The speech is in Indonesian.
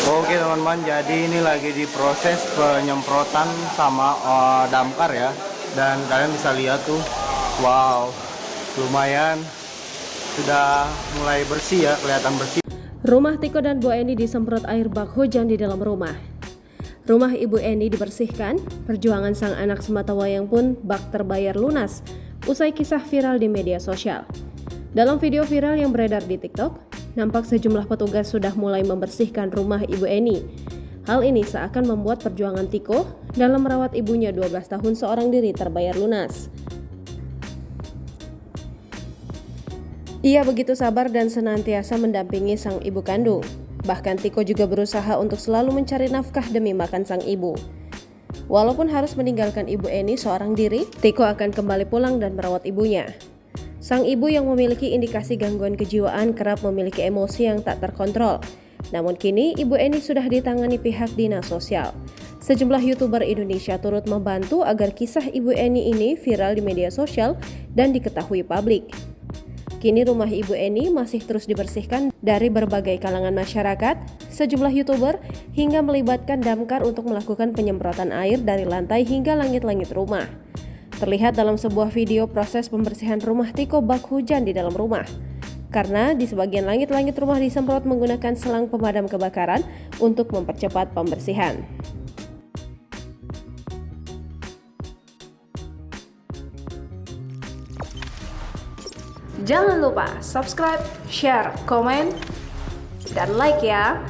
Oke teman-teman, jadi ini lagi diproses penyemprotan sama damkar ya. Dan kalian bisa lihat tuh, wow, lumayan sudah mulai bersih ya, kelihatan bersih. Rumah Tiko dan Bu Eni disemprot air bak hujan di dalam rumah. Rumah Ibu Eni dibersihkan, perjuangan sang anak sematawayang pun bak terbayar lunas usai kisah viral di media sosial. Dalam video viral yang beredar di TikTok, nampak sejumlah petugas sudah mulai membersihkan rumah Ibu Eni. Hal ini seakan membuat perjuangan Tiko dalam merawat ibunya 12 tahun seorang diri terbayar lunas. Ia begitu sabar dan senantiasa mendampingi sang ibu kandung. Bahkan Tiko juga berusaha untuk selalu mencari nafkah demi makan sang ibu. Walaupun harus meninggalkan Ibu Eni seorang diri, Tiko akan kembali pulang dan merawat ibunya. Sang ibu yang memiliki indikasi gangguan kejiwaan kerap memiliki emosi yang tak terkontrol. Namun kini Ibu Eni sudah ditangani pihak dinas sosial. Sejumlah YouTuber Indonesia turut membantu agar kisah Ibu Eni ini viral di media sosial dan diketahui publik. Kini rumah Ibu Eni masih terus dibersihkan dari berbagai kalangan masyarakat, sejumlah YouTuber hingga melibatkan damkar untuk melakukan penyemprotan air dari lantai hingga langit-langit rumah. Terlihat dalam sebuah video proses pembersihan rumah Tiko bak hujan di dalam rumah. Karena di sebagian langit-langit rumah disemprot menggunakan selang pemadam kebakaran untuk mempercepat pembersihan. Jangan lupa subscribe, share, komen, dan like ya.